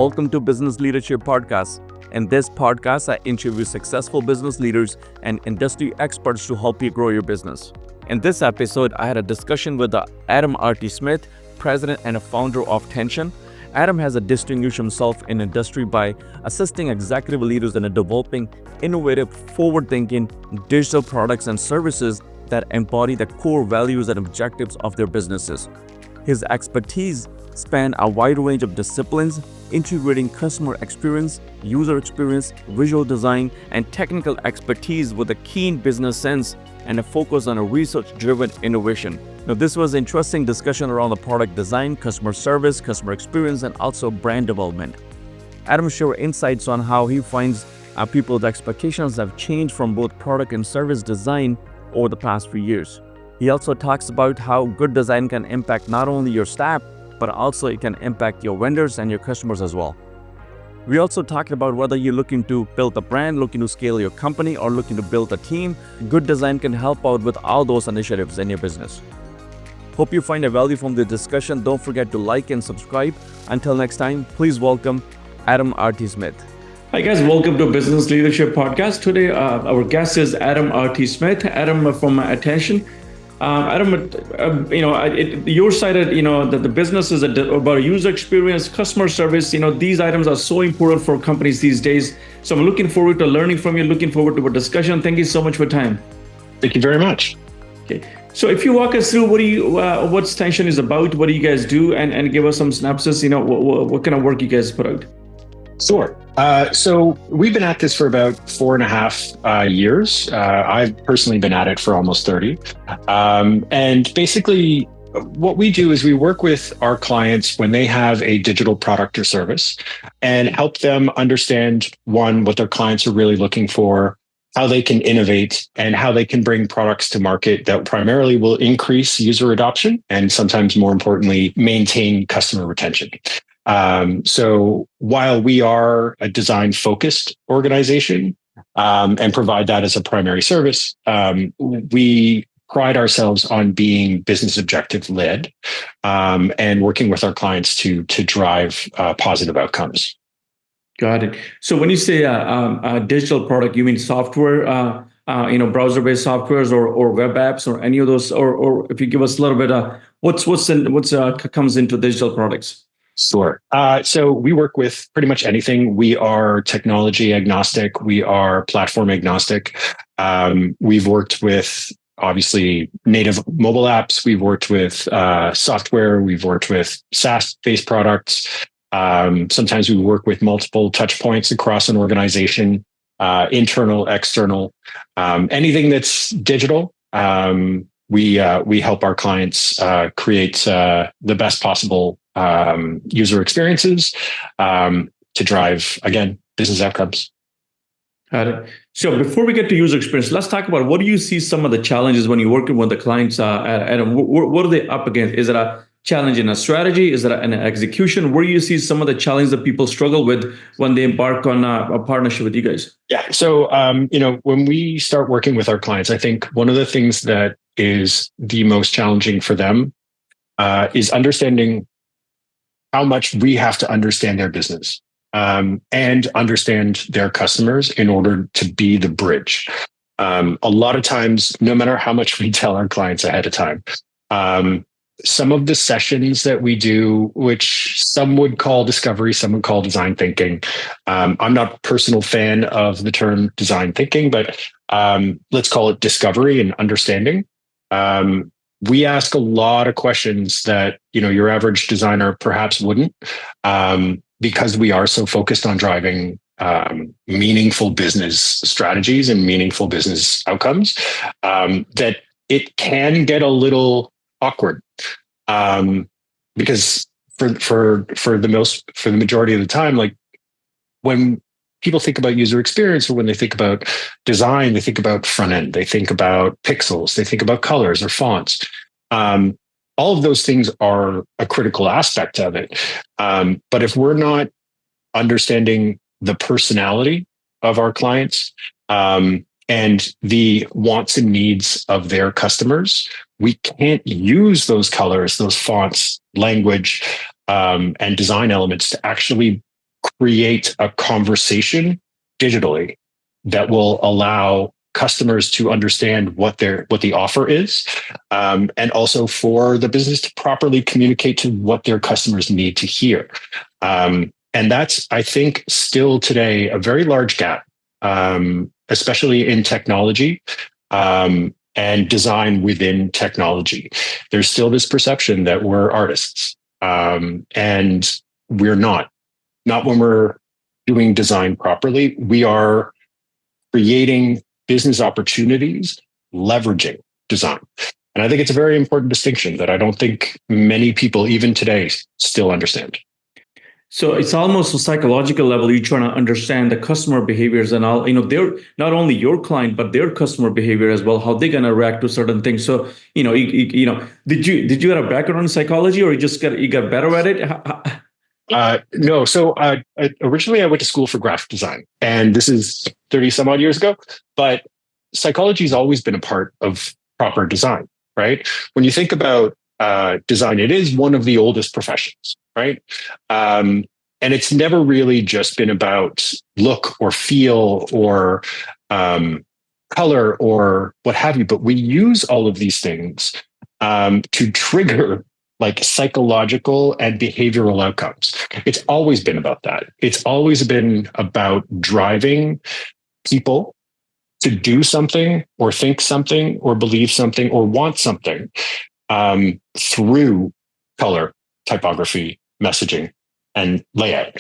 Welcome to Business Leadership Podcast. In this podcast, I interview successful business leaders and industry experts to help you grow your business. In this episode, I had a discussion with Adam R.T. Smith, president and a founder of Tension. Adam has distinguished himself in industry by assisting executive leaders in developing innovative, forward-thinking digital products and services that embody the core values and objectives of their businesses. His expertise span a wide range of disciplines, integrating customer experience, user experience, visual design, and technical expertise with a keen business sense and a focus on a research-driven innovation. Now, this was an interesting discussion around the product design, customer service, customer experience, and also brand development. Adam shared insights on how he finds people's expectations have changed from both product and service design over the past few years. He also talks about how good design can impact not only your staff, but also it can impact your vendors and your customers as well. We also talked about whether you're looking to build a brand, looking to scale your company, or looking to build a team. Good design can help out with all those initiatives in your business. Hope you find a value from the discussion. Don't forget to like and subscribe. Until next time, please welcome Adam R.T. Smith. Hi guys, welcome to Business Leadership Podcast. Today, our guest is Adam R.T. Smith. Adam from Attention. Adam, your side, that the business is about user experience, customer service. These items are so important for companies these days. So I'm looking forward to learning from you. Looking forward to a discussion. Thank you so much for your time. Thank you very much. Okay. So if you walk us through what Tension is about, what do you guys do, and give us some synopsis. What kind of work you guys put out? Sure. So we've been at this for about 4.5 years. I've personally been at it for almost 30. And basically, what we do is we work with our clients when they have a digital product or service and help them understand, one, what their clients are really looking for, how they can innovate, and how they can bring products to market that primarily will increase user adoption and sometimes more importantly, maintain customer retention. So while we are a design-focused organization and provide that as a primary service, we pride ourselves on being business objective led and working with our clients to drive positive outcomes. Got it. So when you say a digital product, you mean software, browser-based softwares or web apps or any of those, or if you give us a little bit of what's comes into digital products? Sure. So we work with pretty much anything. We are technology agnostic. We are platform agnostic. We've worked with obviously native mobile apps. We've worked with software. We've worked with SaaS-based products. Sometimes we work with multiple touch points across an organization, internal, external, anything that's digital. We help our clients create the best possible user experiences to drive, again, business outcomes. Got it. So before we get to user experience, let's talk about what do you see some of the challenges when you're working with the clients, Adam? What are they up against? Is it a challenge in a strategy? Is it an execution? Where do you see some of the challenges that people struggle with when they embark on a partnership with you guys? Yeah. So, when we start working with our clients, I think one of the things that is the most challenging for them is understanding how much we have to understand their business and understand their customers in order to be the bridge. A lot of times, no matter how much we tell our clients ahead of time, some of the sessions that we do, which some would call discovery, some would call design thinking. I'm not a personal fan of the term design thinking, but let's call it discovery and understanding. We ask a lot of questions that, your average designer perhaps wouldn't, because we are so focused on driving meaningful business strategies and meaningful business outcomes, that it can get a little awkward. Because for the majority of the time, like when people think about user experience or when they think about design, they think about front end, they think about pixels, they think about colors or fonts. All of those things are a critical aspect of it. But if we're not understanding the personality of our clients and the wants and needs of their customers, we can't use those colors, those fonts, language, and design elements to actually create a conversation digitally that will allow customers to understand what the offer is, and also for the business to properly communicate to what their customers need to hear. And that's, I think, still today a very large gap, especially in technology. And design within technology. There's still this perception that we're artists, and we're not when we're doing design properly. We are creating business opportunities, leveraging design. And I think it's a very important distinction that I don't think many people, even today, still understand. So it's almost a psychological level. You're trying to understand the customer behaviors and all, they're not only your client, but their customer behavior as well, how they're going to react to certain things. So, did you have a background in psychology, or you got better at it? No. So originally I went to school for graphic design, and this is 30 some odd years ago, but psychology has always been a part of proper design, right? When you think about design, it is one of the oldest professions, right? And it's never really just been about look or feel or color or what have you, but we use all of these things to trigger like psychological and behavioral outcomes. It's always been about that. It's always been about driving people to do something or think something or believe something or want something through color, typography, messaging, and layout.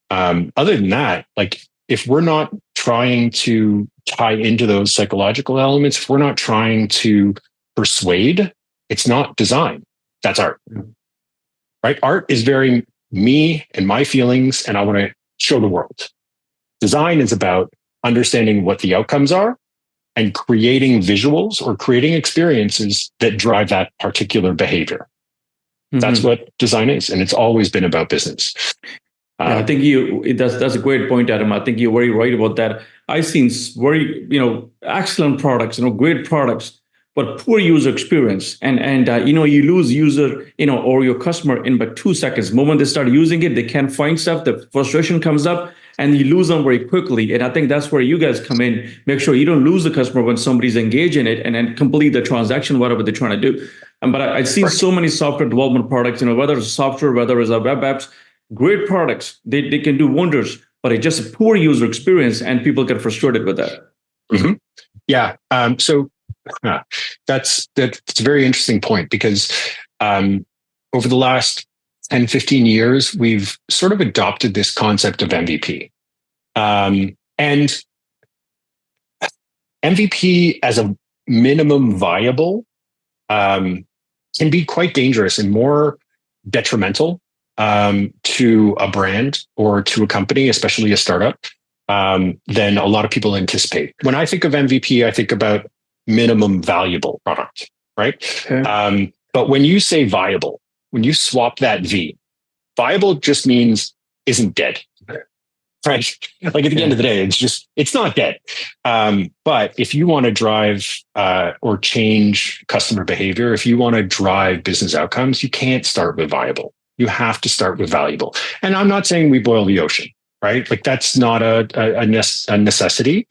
Other than that, like if we're not trying to tie into those psychological elements, if we're not trying to persuade, it's not design. That's art, right? Art is very me and my feelings, and I want to show the world. Design is about understanding what the outcomes are and creating visuals or creating experiences that drive that particular behavior. Mm-hmm. That's what design is. And it's always been about business. Yeah, I think that's a great point, Adam. I think you're very right about that. I've seen very, excellent products, great products, but poor user experience. And you lose user, or your customer in about 2 seconds. The moment they start using it, they can't find stuff. The frustration comes up and you lose them very quickly. And I think that's where you guys come in. Make sure you don't lose the customer when somebody's engaged in it and then complete the transaction, whatever they're trying to do. But I've seen so many software development products, whether it's software, whether it's web apps, great products, they can do wonders, but it's just a poor user experience and people get frustrated with that. Mm-hmm. Yeah. So that's a very interesting point because over the last 10, 15 years, we've sort of adopted this concept of MVP. And MVP as a minimum viable can be quite dangerous and more detrimental to a brand or to a company, especially a startup, than a lot of people anticipate. When I think of MVP, I think about minimum valuable product, right? Okay. But when you say viable, when you swap that V, viable just means isn't dead, right? Like at the end of the day, it's not dead. But if you want to drive or change customer behavior, if you want to drive business outcomes, you can't start with viable. You have to start with valuable. And I'm not saying we boil the ocean, right? Like that's not a necessity.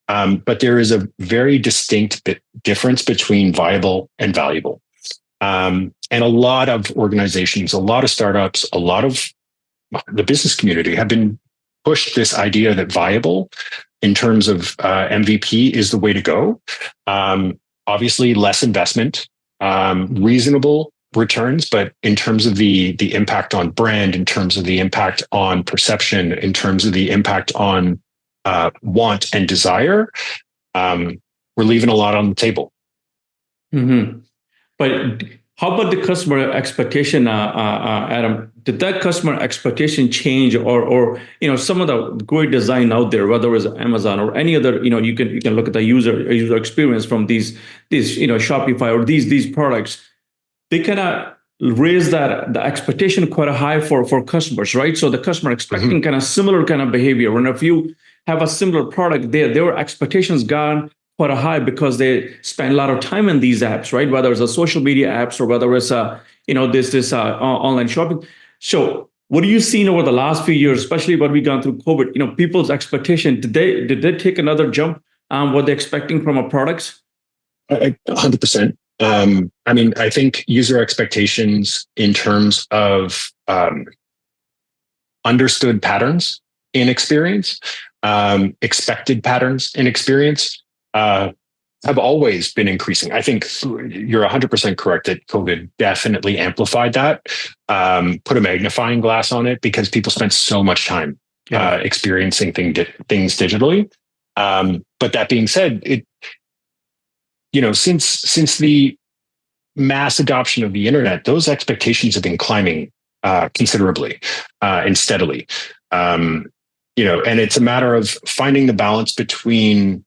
But there is a very distinct difference between viable and valuable. And a lot of organizations, a lot of startups, a lot of the business community have been pushed this idea that viable in terms of MVP is the way to go. Obviously, less investment, reasonable returns, but in terms of the impact on brand, in terms of the impact on perception, in terms of the impact on want and desire, we're leaving a lot on the table. Mm-hmm. But how about the customer expectation, Adam? Did that customer expectation change, or some of the great design out there, whether it's Amazon or any other, you can look at the user experience from these Shopify or these products, they kind of raise the expectation quite high for customers, right? So the customer expecting kind of similar kind of behavior. And if you have a similar product, their expectations gone quite high because they spend a lot of time in these apps, right? Whether it's a social media apps or whether it's this online shopping. So What do you seen over the last few years, especially what we gone through COVID? People's expectation, did they take another jump? What they're expecting from our products? 100%. I mean, I think user expectations in terms of understood patterns in experience, expected patterns in experience, have always been increasing. I think you're 100% correct that COVID definitely amplified that, put a magnifying glass on it because people spent so much time experiencing things digitally. But that being said, since the mass adoption of the internet, those expectations have been climbing considerably and steadily. And it's a matter of finding the balance between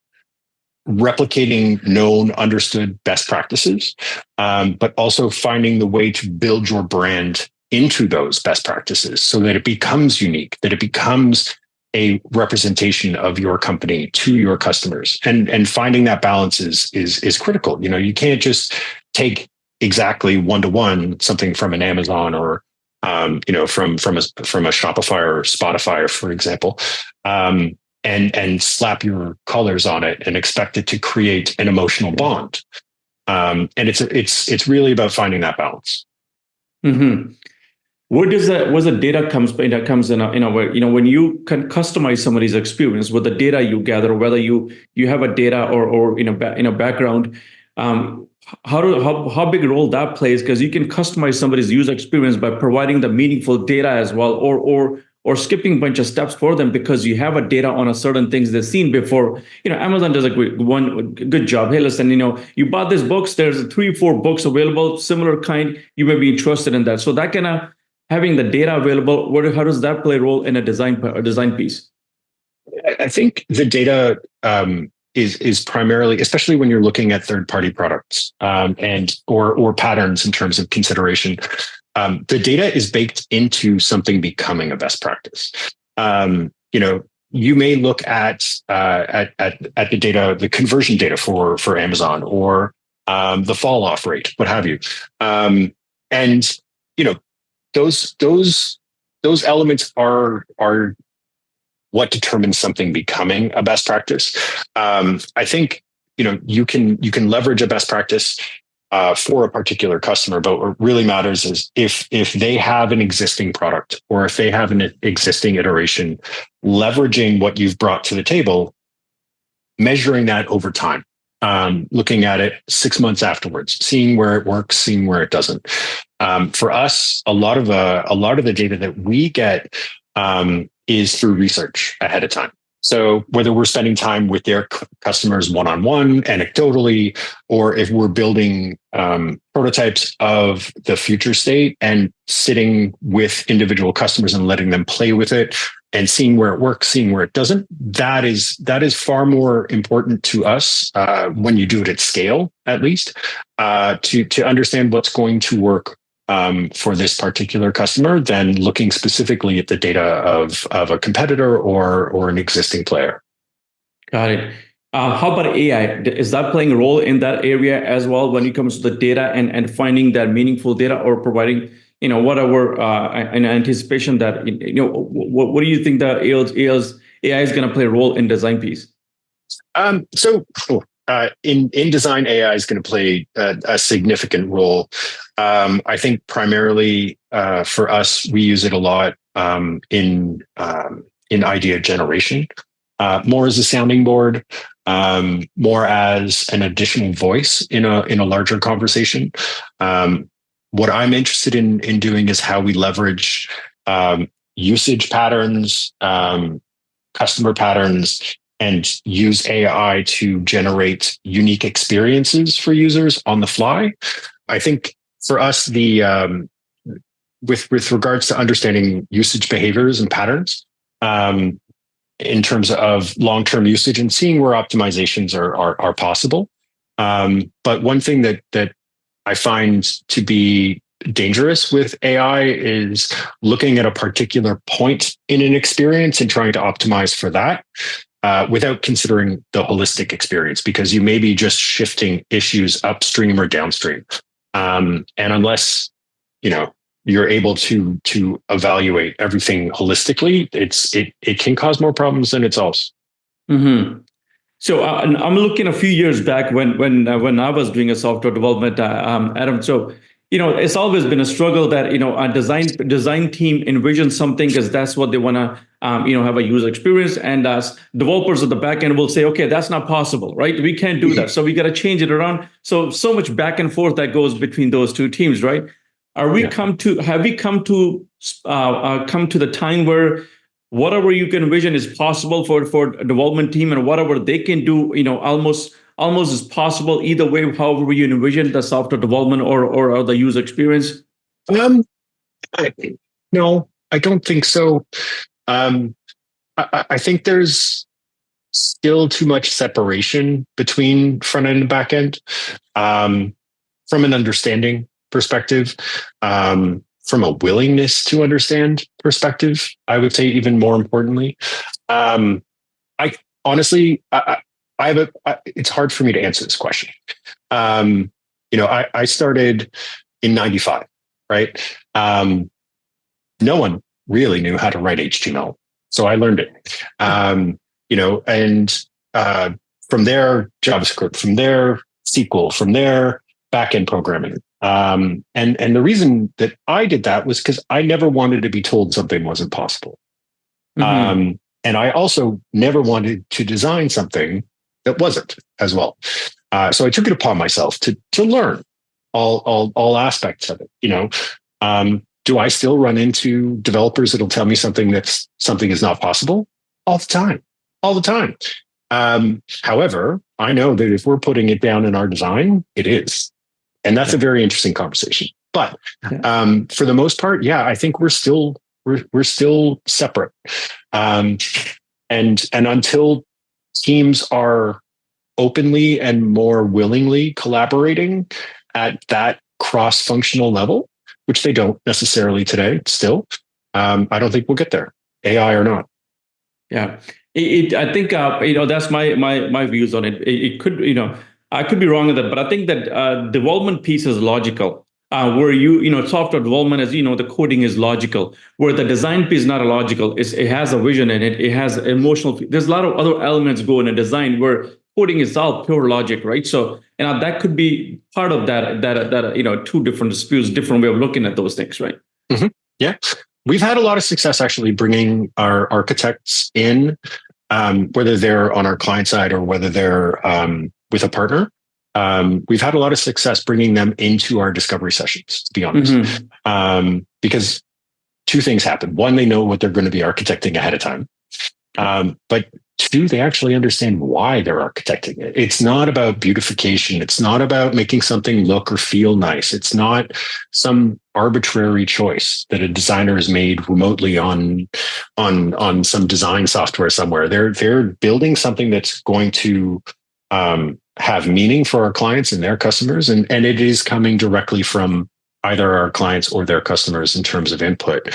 replicating known, understood best practices, but also finding the way to build your brand into those best practices so that it becomes unique, that it becomes a representation of your company to your customers. And finding that balance is critical. You can't just take exactly one-to-one something from an Amazon or from a Shopify or Spotify, for example, and slap your colors on it and expect it to create an emotional bond. And it's really about finding that balance. Mm-hmm. Where the data comes in? Where when you can customize somebody's experience with the data you gather, whether you have a data or in a background, how big a role that plays? Because you can customize somebody's user experience by providing the meaningful data as well, or skipping a bunch of steps for them because you have a data on a certain things they've seen before. Amazon does a good job. Hey, listen, you bought these books. There's 3-4 books available, similar kind. You may be interested in that. So that kind of having the data available, how does that play a role in a design piece? I think the data is primarily, especially when you're looking at third-party products or patterns in terms of consideration. The data is baked into something becoming a best practice. You may look at the data, the conversion data for Amazon or the fall off rate, what have you, and those elements are what determines something becoming a best practice. I think you can leverage a best practice for a particular customer, but what really matters is if they have an existing product or if they have an existing iteration, leveraging what you've brought to the table, measuring that over time, looking at it 6 months afterwards, seeing where it works, seeing where it doesn't. For us, a lot of the data that we get is through research ahead of time. So whether we're spending time with their customers one-on-one, anecdotally, or if we're building prototypes of the future state and sitting with individual customers and letting them play with it and seeing where it works, seeing where it doesn't, that is far more important to us when you do it at scale, at least, to understand what's going to work for this particular customer than looking specifically at the data of a competitor or an existing player. Got it. How about AI? Is that playing a role in that area as well when it comes to the data and finding that meaningful data or providing, whatever in anticipation that, what do you think that AI is going to play a role in design piece? In design, AI is going to play a significant role. I think primarily for us, we use it a lot in idea generation, more as a sounding board, more as an additional voice in a larger conversation. What I'm interested in doing is how we leverage usage patterns, customer patterns, and use AI to generate unique experiences for users on the fly. I think for us, with regards to understanding usage behaviors and patterns, in terms of long-term usage and seeing where optimizations are possible. But one thing that I find to be dangerous with AI is looking at a particular point in an experience and trying to optimize for that. Without considering the holistic experience, because you may be just shifting issues upstream or downstream. And unless, you're able to evaluate everything holistically, it can cause more problems than it solves. Mm-hmm. So I'm looking a few years back when I was doing a software development, Adam. So it's always been a struggle that a design team envisions something because that's what they want to have a user experience, and as developers at the back end will say, okay, that's not possible, right? We can't do that, so we got to change it around. So much back and forth that goes between those two teams, right? Have we come to the time where whatever you can envision is possible for a development team, and whatever they can do, almost is possible either way, however you envision the software development or the user experience? No, I don't think so. I think there's still too much separation between front end and back end, from an understanding perspective, from a willingness to understand perspective. I would say even more importantly, I honestly, it's hard for me to answer this question. I started in '95, right? No one really knew how to write HTML, so I learned it. And from there, JavaScript, from there, SQL, from there, backend programming. And the reason that I did that was because I never wanted to be told something wasn't possible. Mm-hmm. And I also never wanted to design something that wasn't as well. So I took it upon myself to learn all aspects of it. Do I still run into developers that'll tell me something is not possible? All the time. However, I know that if we're putting it down in our design, it is. And that's a very interesting conversation. But for the most part, I think we're still separate. And until teams are openly and more willingly collaborating at that cross-functional level, which they don't necessarily today still, I don't think we'll get there, AI or not. Yeah, I think that's my views on it. It could, I could be wrong with that, but I think that development piece is logical. Where software development, as the coding is logical. Where the design piece is not logical. It has a vision in it. It has emotional. There's a lot of other elements go in a design where coding is all pure logic, right? So, and that could be part of that two different disputes, different way of looking at those things, right? Mm-hmm. Yeah, we've had a lot of success actually bringing our architects in, whether they're on our client side or whether they're with a partner. We've had a lot of success bringing them into our discovery sessions, to be honest. Mm-hmm. Because two things happen. One, they know what they're going to be architecting ahead of time. But two, they actually understand why they're architecting it. It's not about beautification. It's not about making something look or feel nice. It's not some arbitrary choice that a designer has made remotely on some design software somewhere. They're building something that's going to have meaning for our clients and their customers, and it is coming directly from either our clients or their customers in terms of input.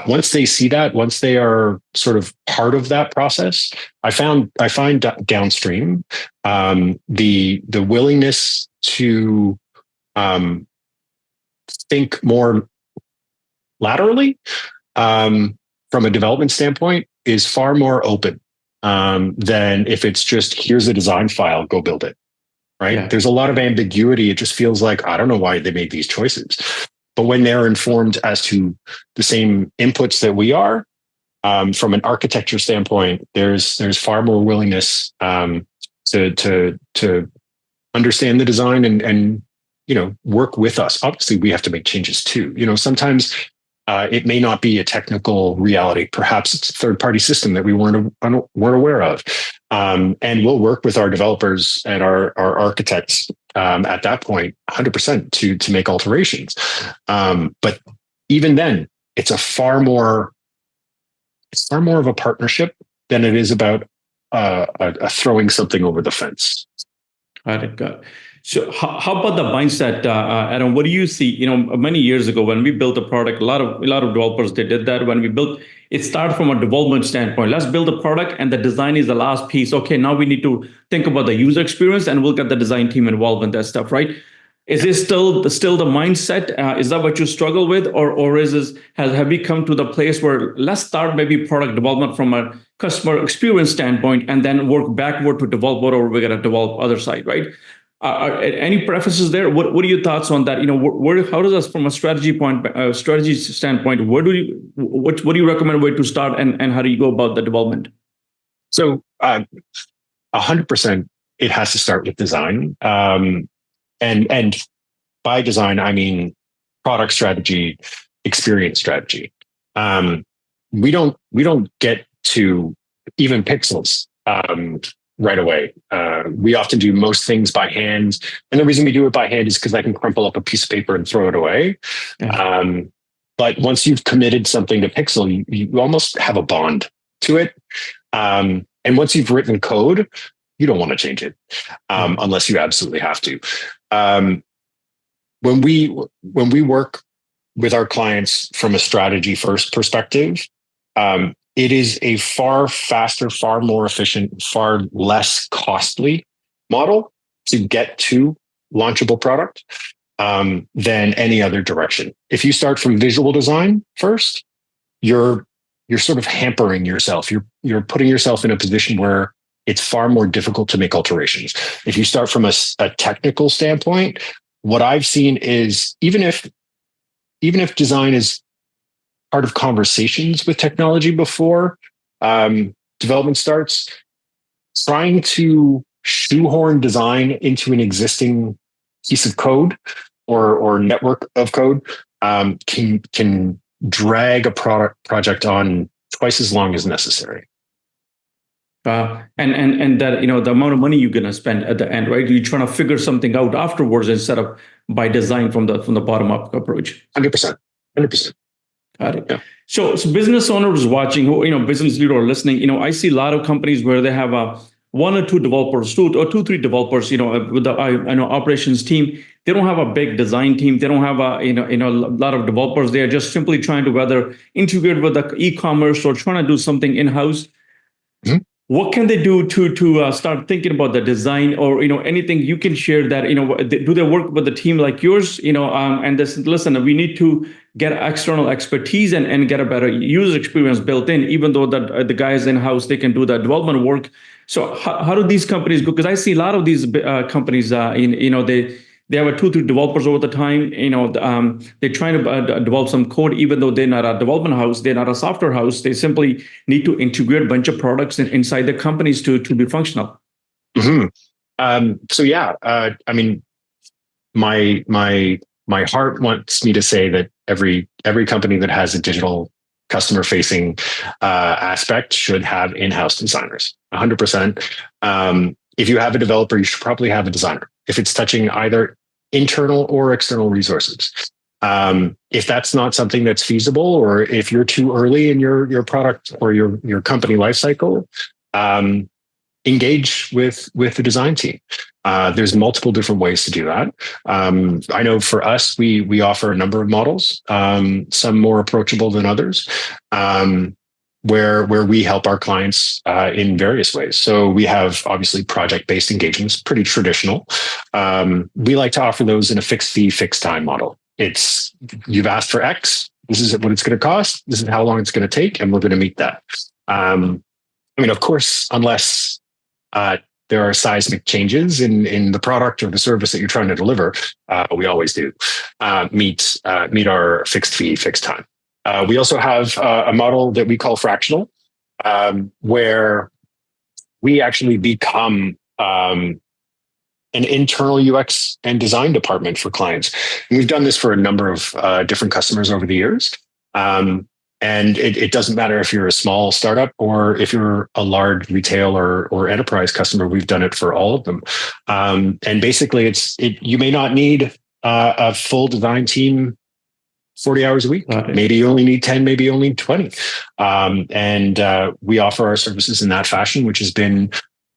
Once they see that, once they are sort of part of that process, I find downstream the willingness to think more laterally from a development standpoint is far more open than if it's just here's a design file, go build it. Right? Yeah. There's a lot of ambiguity. It just feels like, I don't know why they made these choices. But when they're informed as to the same inputs that we are, from an architecture standpoint, there's far more willingness to understand the design and work with us. Obviously, we have to make changes too. Sometimes it may not be a technical reality. Perhaps it's a third-party system that we weren't aware of. And we'll work with our developers and our architects at that point 100% to make alterations. But even then, it's far more of a partnership than it is about throwing something over the fence. Got it. So how about the mindset, Adam? What do you see? Many years ago when we built a product, a lot of developers, they did that. When we built, it started from a development standpoint. Let's build a product, and the design is the last piece. Okay, now we need to think about the user experience, and we'll get the design team involved in that stuff, right? Is this still the mindset? Is that what you struggle with, or is this have we come to the place where let's start maybe product development from a customer experience standpoint and then work backward to develop whatever we're going to develop other side, right? Any prefaces there? What are your thoughts on that? How does this from a strategy standpoint? What do you recommend where to start, and how do you go about the development? So, 100%, it has to start with design. And by design, I mean product strategy, experience strategy. We don't get to even pixels right away. We often do most things by hand, and the reason we do it by hand is because I can crumple up a piece of paper and throw it away. Yeah. But once you've committed something to pixel, you almost have a bond to it. And once you've written code, you don't want to change it unless you absolutely have to. When we work with our clients from a strategy first perspective, it is a far faster, far more efficient, far less costly model to get to launchable product than any other direction. If you start from visual design first, you're sort of hampering yourself. You're putting yourself in a position where it's far more difficult to make alterations. If you start from a technical standpoint, what I've seen is even if design is part of conversations with technology before development starts, trying to shoehorn design into an existing piece of code or network of code can drag a project on twice as long as necessary. And that the amount of money you're going to spend at the end, right? You're trying to figure something out afterwards instead of by design from the bottom up approach. 100%. Got it. Yeah. So business owners watching, business leader or listening, I see a lot of companies where they have one or two developers, three developers, with the operations team. They don't have a big design team. They don't have a lot of developers. They are just simply trying to whether integrate with the e-commerce or trying to do something in-house. Mm-hmm. What can they do to start thinking about the design, or anything you can share that do they work with a team like yours, and this, listen, we need to get external expertise and get a better user experience built in, even though that the guys in house, they can do the development work. So how do these companies go? Because I see a lot of these companies, they have 2-3 developers over the time. They're trying to develop some code, even though they're not a development house, they're not a software house. They simply need to integrate a bunch of products inside the companies to be functional. Mm-hmm. So yeah, I mean, my heart wants me to say that every company that has a digital customer facing aspect should have in-house designers. 100%. If you have a developer, you should probably have a designer. If it's touching either internal or external resources. If that's not something that's feasible, or if you're too early in your product or your company lifecycle, engage with the design team. There's multiple different ways to do that. I know for us, we offer a number of models, some more approachable than others, where we help our clients in various ways. So we have obviously project-based engagements, pretty traditional. We like to offer those in a fixed fee, fixed time model. It's, you've asked for X, this is what it's going to cost, this is how long it's going to take, and we're going to meet that. I mean, of course, unless there are seismic changes in the product or the service that you're trying to deliver, we always do meet our fixed fee, fixed time. We also have a model that we call fractional, where we actually become an internal UX and design department for clients. And we've done this for a number of different customers over the years. And it doesn't matter if you're a small startup or if you're a large retail or enterprise customer. We've done it for all of them. And basically, you may not need a full design team 40 hours a week. Maybe you only need 10, maybe you only need 20. And we offer our services in that fashion, which has been,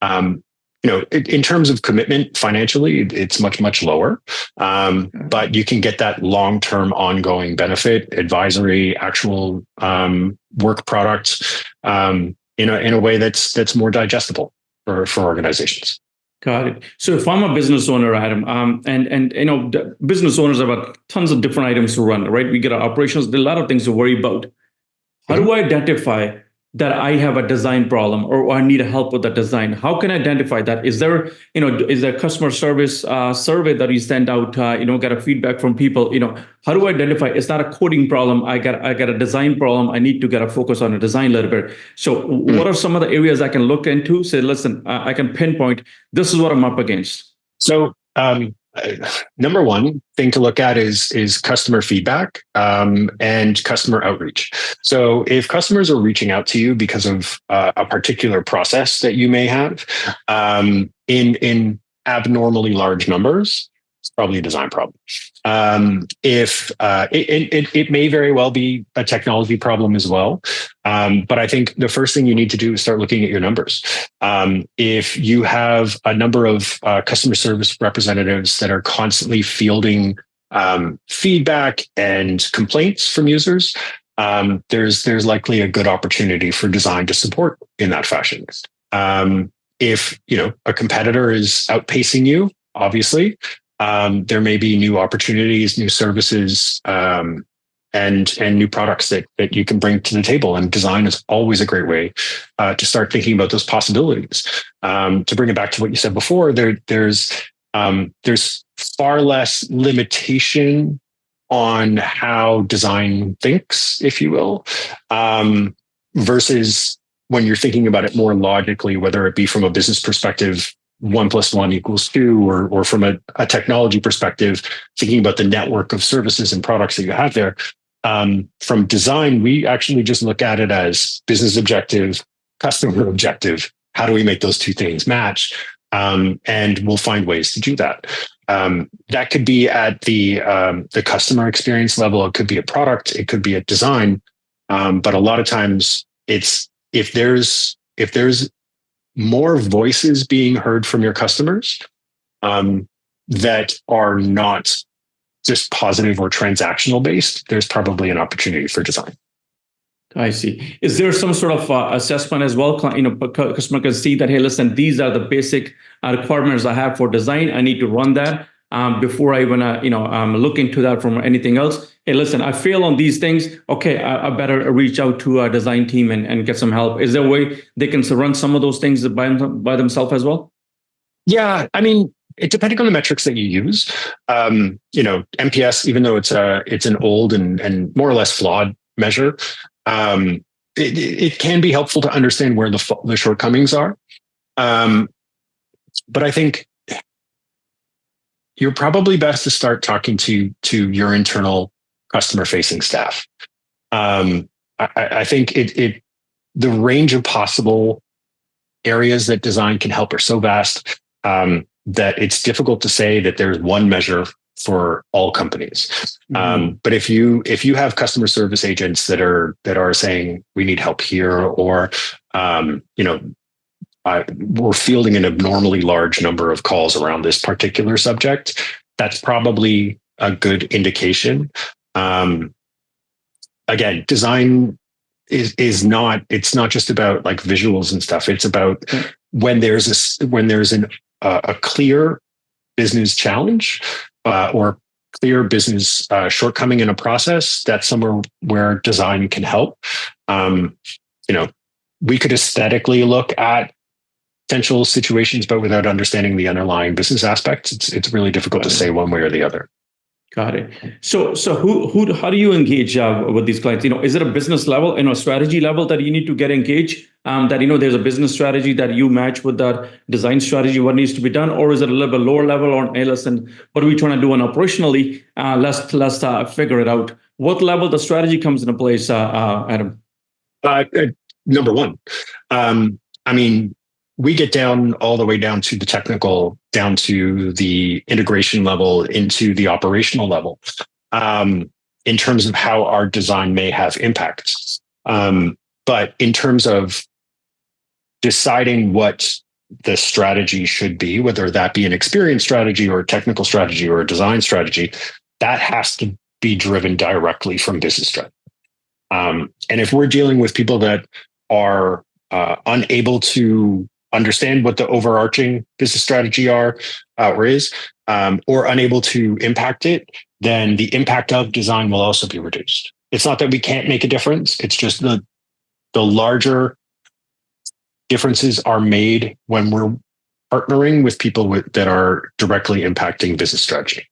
in terms of commitment financially, it's much, much lower. But you can get that long-term ongoing benefit, advisory, actual work products in a way that's more digestible for organizations. Got it. So if I'm a business owner, Adam, and the business owners have tons of different items to run, right? We get our operations, there are a lot of things to worry about. How Mhm. do I identify that I have a design problem or I need help with the design? How can I identify that? Is there customer service survey that you send out, get a feedback from people? How do I identify it's not a coding problem? I got a design problem. I need to get a focus on a design a little bit. So what are some of the areas I can look into? Say, listen, I can pinpoint, this is what I'm up against. So, number one thing to look at is customer feedback and customer outreach. So, if customers are reaching out to you because of a particular process that you may have in abnormally large numbers, it's probably a design problem. If it may very well be a technology problem as well, but I think the first thing you need to do is start looking at your numbers. If you have a number of customer service representatives that are constantly fielding feedback and complaints from users, there's likely a good opportunity for design to support in that fashion. If a competitor is outpacing you, obviously, there may be new opportunities, new services, and new products that you can bring to the table. And design is always a great way to start thinking about those possibilities. To bring it back to what you said before, there's far less limitation on how design thinks, if you will, versus when you're thinking about it more logically, whether it be from a business perspective, 1 + 1 = 2, or from a technology perspective, thinking about the network of services and products that you have there. From design, we actually just look at it as business objective, customer objective. How do we make those two things match? And we'll find ways to do that. That could be at the customer experience level. It could be a product. It could be a design. But a lot of times, it's if there's more voices being heard from your customers that are not just positive or transactional based, there's probably an opportunity for design. I see. Is there some sort of assessment as well? Customer can see that, hey, listen, these are the basic requirements I have for design. I need to run that before I even look into that from anything else. Hey, listen, I fail on these things. Okay, I better reach out to a design team and get some help. Is there a way they can run some of those things by themselves as well? Yeah, I mean, depending on the metrics that you use, MPS, even though it's an old and more or less flawed measure, it can be helpful to understand where the shortcomings are. But I think you're probably best to start talking to your internal customer-facing staff. I think the range of possible areas that design can help are so vast that it's difficult to say that there's one measure for all companies. Mm-hmm. But if you have customer service agents that are saying we need help here, or we're fielding an abnormally large number of calls around this particular subject, that's probably a good indication. Again, design is not just about like visuals and stuff. It's about when there's a clear business challenge or clear business shortcoming in a process, that's somewhere where design can help. We could aesthetically look at potential situations, but without understanding the underlying business aspects, it's really difficult to say one way or the other. Got it. So how do you engage with these clients? Is it a business level, a strategy level that you need to get engaged? That there's a business strategy that you match with that design strategy, what needs to be done, or is it a little bit lower level? Or hey, listen, what are we trying to do on operationally? Let's figure it out. What level the strategy comes into place, Adam? Number one, we get all the way down to the technical, down to the integration level, into the operational level, in terms of how our design may have impacts. But in terms of deciding what the strategy should be, whether that be an experience strategy or a technical strategy or a design strategy, that has to be driven directly from business strategy. And if we're dealing with people that are unable to understand what the overarching business strategy is, or unable to impact it, then the impact of design will also be reduced. It's not that we can't make a difference. It's just the larger differences are made when we're partnering with people that are directly impacting business strategy.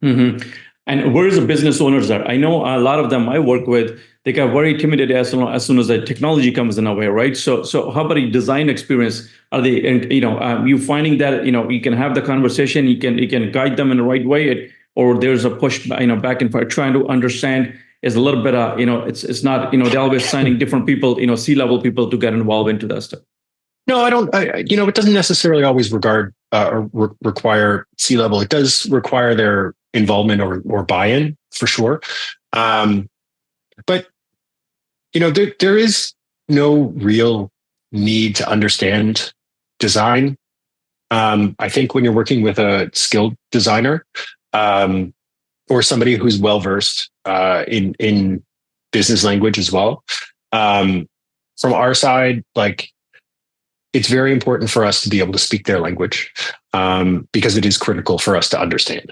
Mm-hmm. And where is the business owners are? I know a lot of them I work with, they get very intimidated as soon as the technology comes in a way, right? So how about a design experience? Are they, and you finding that you can have the conversation, you can guide them in the right way, or there's a push back and forth trying to understand is a little bit it's not they're always signing different people, C-level people to get involved into that stuff. No, I don't. It doesn't necessarily always require C-level. It does require their involvement or buy-in for sure. But there is no real need to understand design. I think when you're working with a skilled designer, or somebody who's well versed in business language as well, from our side, it's very important for us to be able to speak their language, because it is critical for us to understand,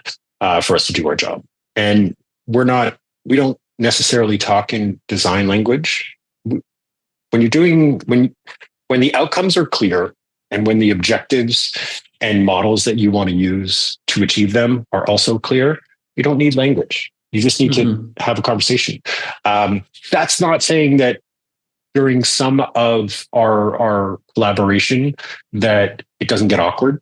for us to do our job. And we don't necessarily talk in design language. When the outcomes are clear and when the objectives and models that you want to use to achieve them are also clear, you don't need language. You just need to have a conversation. That's not saying that during some of our collaboration that it doesn't get awkward,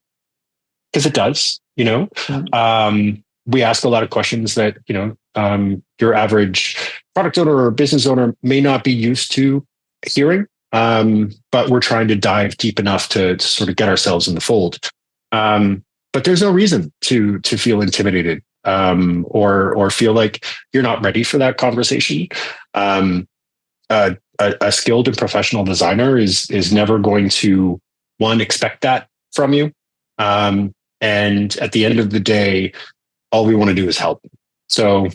because it does. We ask a lot of questions that your average product owner or business owner may not be used to hearing, but we're trying to dive deep enough to sort of get ourselves in the fold. But there's no reason to feel intimidated, or feel like you're not ready for that conversation. A skilled and professional designer is never going to expect that from you. And at the end of the day, all we want to do is help. So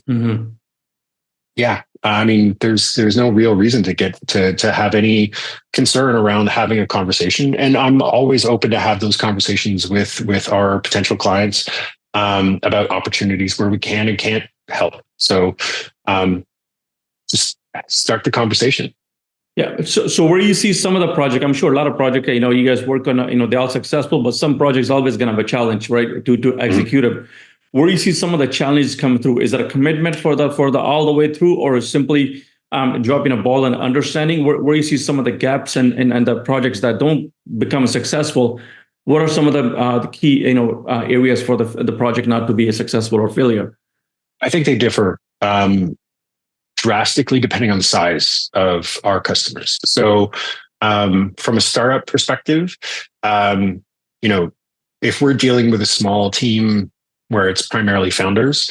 yeah, I mean, there's no real reason to get to have any concern around having a conversation. And I'm always open to have those conversations with our potential clients, about opportunities where we can and can't help. So just start the conversation. Yeah. So where you see some of the project, I'm sure a lot of projects, you guys work on, they're all successful, but some projects always going to have a challenge, right? To execute it. Where you see some of the challenges come through, is that a commitment for the all the way through, or simply dropping a ball and understanding? Where you see some of the gaps and the projects that don't become successful? What are some of the key areas for the project not to be a successful or failure? I think they differ drastically depending on the size of our customers. So from a startup perspective, if we're dealing with a small team where it's primarily founders,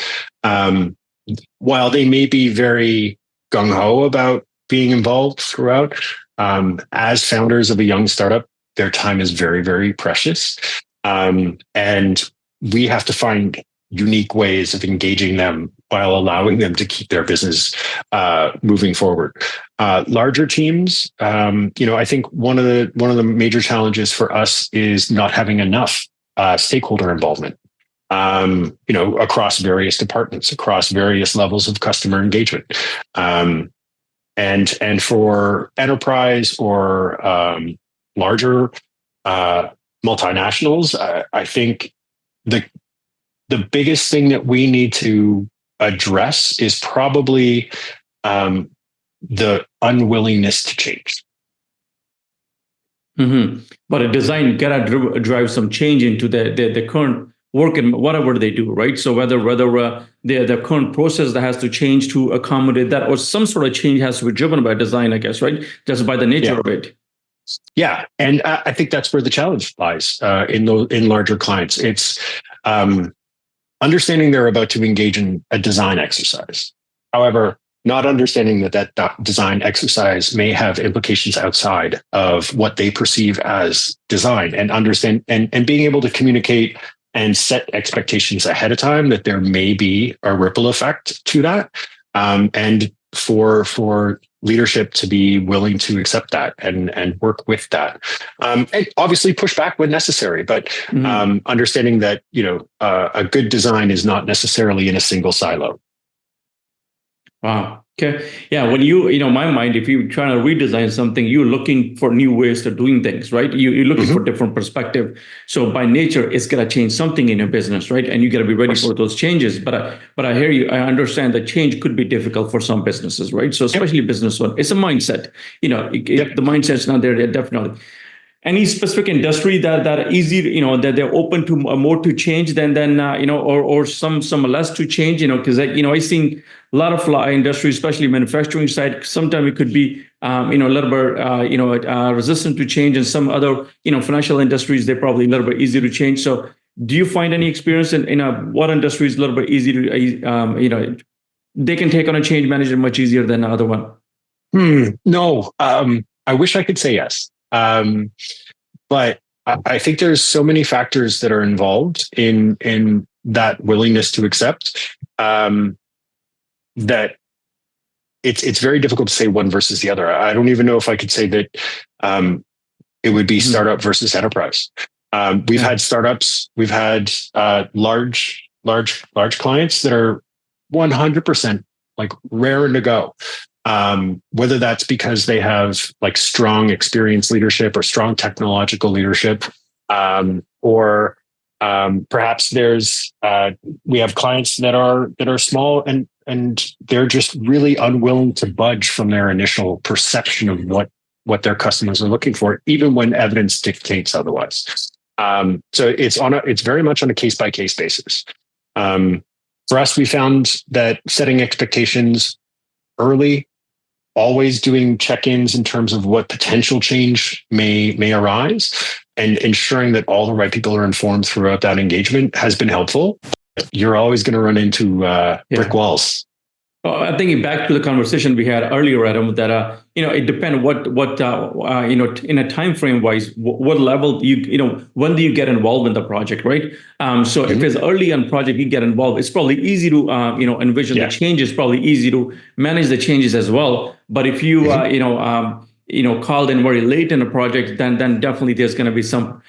while they may be very gung-ho about being involved throughout, as founders of a young startup, their time is very, very precious. And we have to find unique ways of engaging them while allowing them to keep their business moving forward. Larger teams, I think one of the major challenges for us is not having enough stakeholder involvement, across various departments, across various levels of customer engagement. And for enterprise or larger multinationals, I think the biggest thing that we need to address is probably the unwillingness to change. But a design gotta drive some change into the current work and whatever they do, right? So whether the current process that has to change to accommodate that, or some sort of change has to be driven by design, I guess, right? Just by the nature of it. Yeah, and I think that's where the challenge lies in larger clients. It's understanding they're about to engage in a design exercise. However, not understanding that design exercise may have implications outside of what they perceive as design, and understand and being able to communicate and set expectations ahead of time that there may be a ripple effect to that. And for leadership to be willing to accept that and work with that, and obviously push back when necessary. But understanding that a good design is not necessarily in a single silo. Wow. Okay. Yeah. When my mind, if you're trying to redesign something, you're looking for new ways to doing things, right? You're looking for different perspective. So by nature, it's going to change something in your business, right? And you got to be ready for those changes. But I hear you. I understand that change could be difficult for some businesses, right? So especially business one, it's a mindset. If the mindset's not there, definitely. Any specific industry that are easy, that they're open to more to change than or some less to change, because I've seen a lot of industries, especially manufacturing side. Sometimes it could be a little bit resistant to change, and some other financial industries they're probably a little bit easy to change. So, do you find any experience in what industry is a little bit easy to they can take on a change management much easier than the other one? No, I wish I could say yes. But I think there's so many factors that are involved in that willingness to accept, that it's very difficult to say one versus the other. I don't even know if I could say that it would be startup versus enterprise. We've had startups, we've had large clients that are 100% like raring to go. Whether that's because they have like strong experienced leadership or strong technological leadership, or perhaps we have clients that are small and they're just really unwilling to budge from their initial perception of what their customers are looking for, even when evidence dictates otherwise. So it's very much on a case by case basis. For us, we found that setting expectations early, always doing check-ins in terms of what potential change may arise, and ensuring that all the right people are informed throughout that engagement has been helpful. You're always going to run into brick walls. I think back to the conversation we had earlier, Adam, that it depends what in a time frame wise, what level when do you get involved in the project, right? So if it's early on project you get involved, it's probably easy to envision the changes, probably easy to manage the changes as well. But if you called in very late in the project, then definitely there's going to be some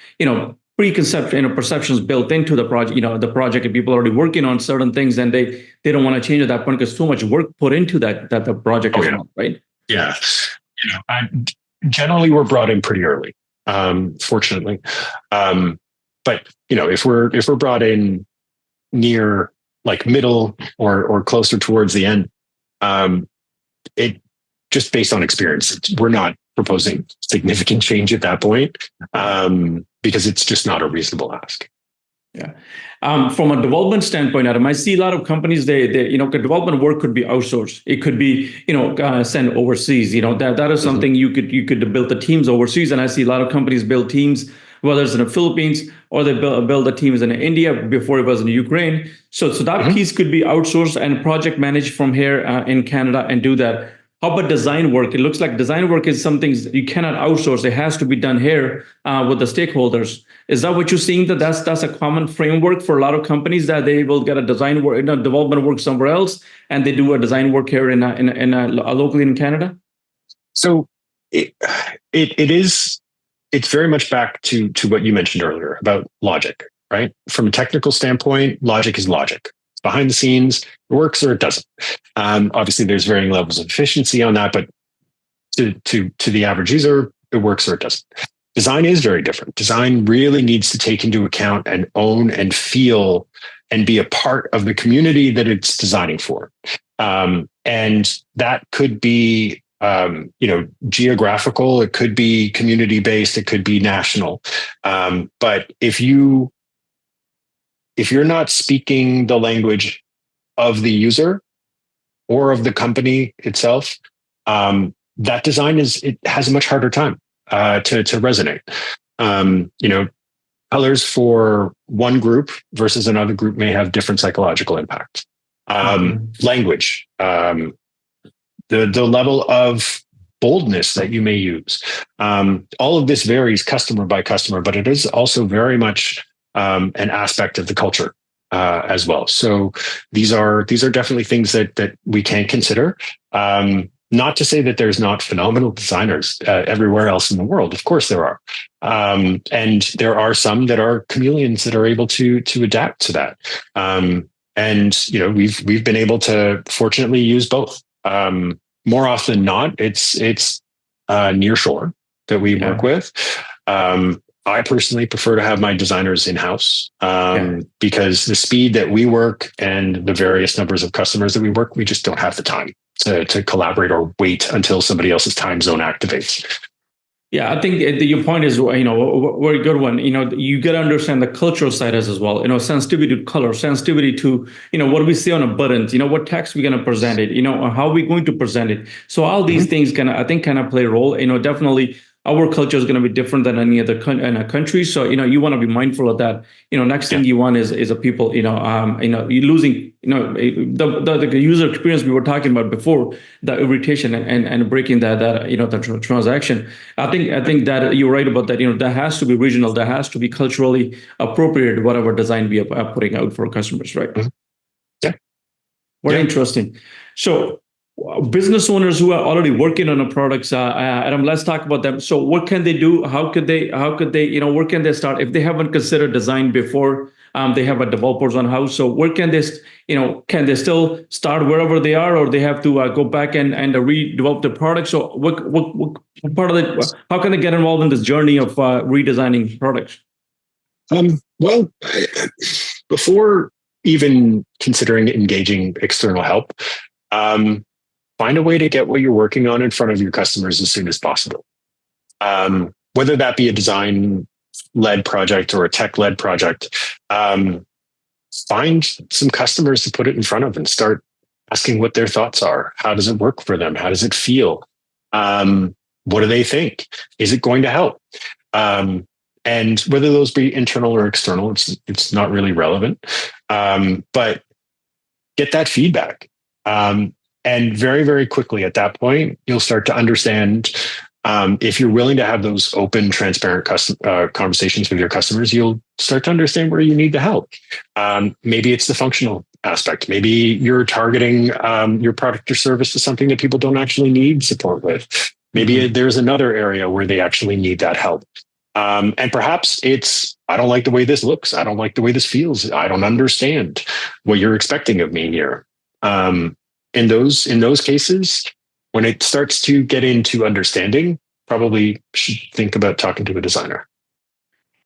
preconception, perceptions built into the project, the project, and people are already working on certain things, and they don't want to change at that point because too much work put into that the project is not, right? Yeah. Generally we're brought in pretty early, fortunately. But if we're brought in near like middle or closer towards the end, it just based on experience, we're not proposing significant change at that point, because it's just not a reasonable ask. Yeah. From a development standpoint, Adam, I see a lot of companies, they development work could be outsourced. It could be, sent overseas. That is something you could build the teams overseas. And I see a lot of companies build teams, whether it's in the Philippines or they build the teams in India before it was in Ukraine. So that piece could be outsourced and project managed from here in Canada and do that. How about design work? It looks like design work is something you cannot outsource. It has to be done here with the stakeholders. Is that what you're seeing? That's a common framework for a lot of companies, that they will get a design work, development work somewhere else, and they do a design work here in locally in Canada. So it's very much back to what you mentioned earlier about logic, right? From a technical standpoint, logic is logic. Behind the scenes, it works or it doesn't. Obviously, there's varying levels of efficiency on that, but to the average user, it works or it doesn't. Design is very different. Design really needs to take into account and own and feel and be a part of the community that it's designing for. And that could be geographical, it could be community-based, it could be national. But if you're not speaking the language of the user or of the company itself, that design has a much harder time to resonate. Colors for one group versus another group may have different psychological impact. Language, the level of boldness that you may use. All of this varies customer by customer, but it is also very much an aspect of the culture as well. So these are definitely things that we can consider. Not to say that there's not phenomenal designers everywhere else in the world. Of course there are. And there are some that are chameleons that are able to adapt to that. And we've been able to fortunately use both. More often than not, it's nearshore that we work with. I personally prefer to have my designers in-house because the speed that we work and the various numbers of customers that we work, we just don't have the time to collaborate or wait until somebody else's time zone activates. Yeah, I think your point is, very good one. You got to understand the cultural side as well. Sensitivity to color, sensitivity to, what we see on a button, what text we're going to present it, how we're going to present it. So all these things kind of play a role. Definitely our culture is going to be different than any other country. So, you want to be mindful of that. Next thing you want is a people, you're losing, the user experience we were talking about before, the irritation and breaking the transaction. I think that you're right about that. That has to be regional. That has to be culturally appropriate, whatever design we are putting out for customers, right? Yeah. Very interesting. So, business owners who are already working on a products, Adam, let's talk about them. So what can they do? How could they, where can they start? If they haven't considered design before, they have a developers on house. So where can they, can they still start wherever they are, or they have to go back and redevelop the product? So what part of it, how can they get involved in this journey of redesigning products? Well, before even considering engaging external help, find a way to get what you're working on in front of your customers as soon as possible. Whether that be a design-led project or a tech-led project, find some customers to put it in front of and start asking what their thoughts are. How does it work for them? How does it feel? What do they think? Is it going to help? And whether those be internal or external, it's not really relevant. But get that feedback. And very, very quickly at that point, you'll start to understand if you're willing to have those open, transparent conversations with your customers, you'll start to understand where you need the help. Maybe it's the functional aspect. Maybe you're targeting your product or service to something that people don't actually need support with. Maybe there's another area where they actually need that help. And perhaps it's, I don't like the way this looks. I don't like the way this feels. I don't understand what you're expecting of me here. In those cases, when it starts to get into understanding, probably should think about talking to a designer.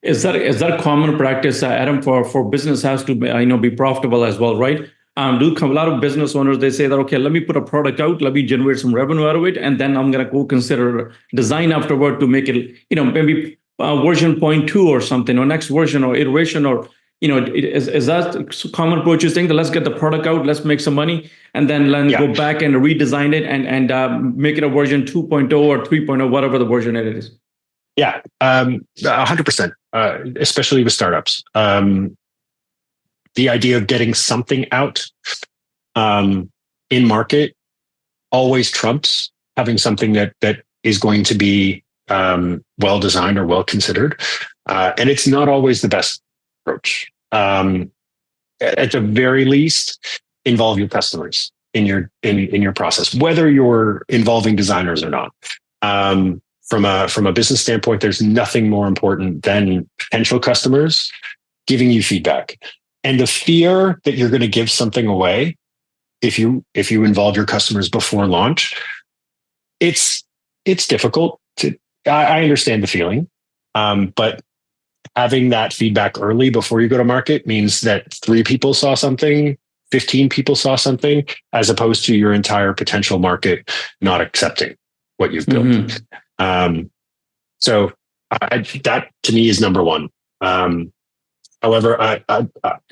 Is that a common practice, Adam, for business has to be profitable as well, right? A lot of business owners, they say that, okay, let me put a product out, let me generate some revenue out of it, and then I'm going to go consider design afterward to make it, maybe version 0.2 or something, or next version or iteration, or is that common approach? You think that let's get the product out, let's make some money, and then go back and redesign it and make it a version 2.0 or 3.0, whatever the version it is. Yeah, 100%, especially with startups. The idea of getting something out in market always trumps having something that is going to be well designed or well considered, and it's not always the best approach. At the very least, involve your customers in your process, whether you're involving designers or not. From a business standpoint, there's nothing more important than potential customers giving you feedback. And the fear that you're going to give something away if you involve your customers before launch, it's difficult to. I understand the feeling, but having that feedback early before you go to market means that 3 people saw something, 15 people saw something, as opposed to your entire potential market not accepting what you've built. So that to me is number one. However,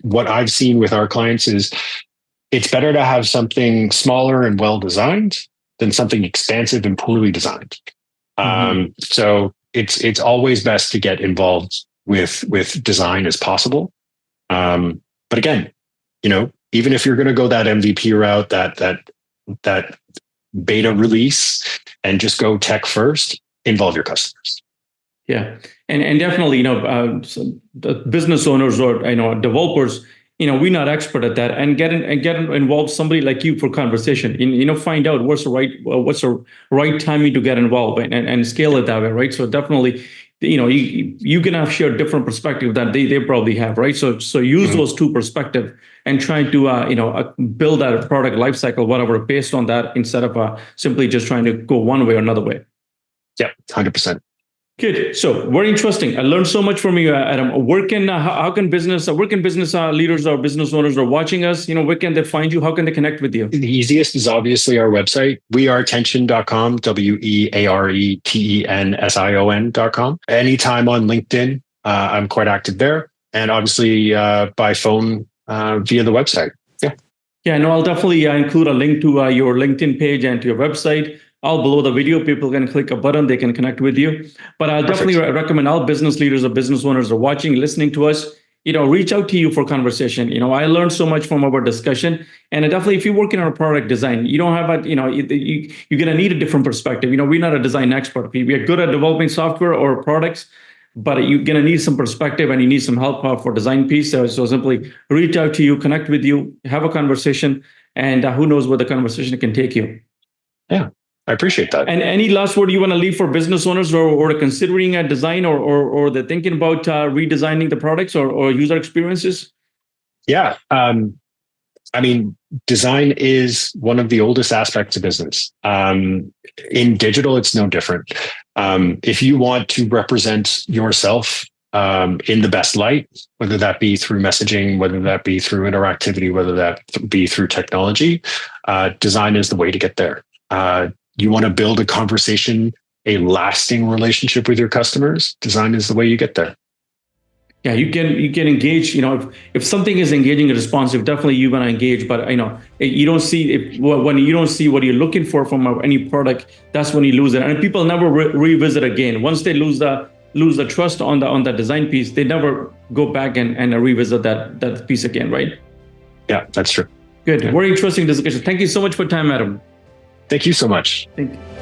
what I've seen with our clients is it's better to have something smaller and well designed than something expansive and poorly designed. So it's always best to get involved with design as possible. But again, even if you're going to go that MVP route, that beta release, and just go tech first, involve your customers. Yeah, and definitely, so the business owners or developers, we're not expert at that, and get involved somebody like you for conversation. Find out what's the right timing to get involved, and scale it that way, right? So definitely, you can have share different perspective that they probably have, right? So use those two perspective and try to build that product life cycle, whatever, based on that, instead of simply just trying to go one way or another way. Yeah, 100%. Good. So very interesting. I learned so much from you, Adam. Where can business leaders or business owners are watching us? Where can they find you? How can they connect with you? The easiest is obviously our website, wearetension.com, wearetension.com. Anytime on LinkedIn, I'm quite active there, and obviously by phone via the website. Yeah, no, I'll definitely include a link to your LinkedIn page and to your website. All below the video, people can click a button, they can connect with you. But I'll definitely recommend all business leaders or business owners are watching, listening to us, reach out to you for conversation. I learned so much from our discussion. And definitely, if you're working on a product design, you don't have you're going to need a different perspective. We're not a design expert. We are good at developing software or products, but you're going to need some perspective and you need some help for design piece. So simply reach out to you, connect with you, have a conversation, and who knows where the conversation can take you. Yeah. I appreciate that. And any last word you want to leave for business owners or considering a design or they're thinking about redesigning the products or user experiences? Yeah. Design is one of the oldest aspects of business. In digital, it's no different. If you want to represent yourself in the best light, whether that be through messaging, whether that be through interactivity, whether that be through technology, design is the way to get there. You want to build a conversation, a lasting relationship with your customers, design is the way you get there. Yeah, you can engage. If something is engaging and responsive, definitely you're gonna engage. But you don't see when you don't see what you're looking for from any product, that's when you lose it. And people never revisit again. Once they lose the trust on the design piece, they never go back and revisit that piece again, right? Yeah, that's true. Good. Yeah. Very interesting discussion. Thank you so much for your time, Adam. Thank you so much. Thank you.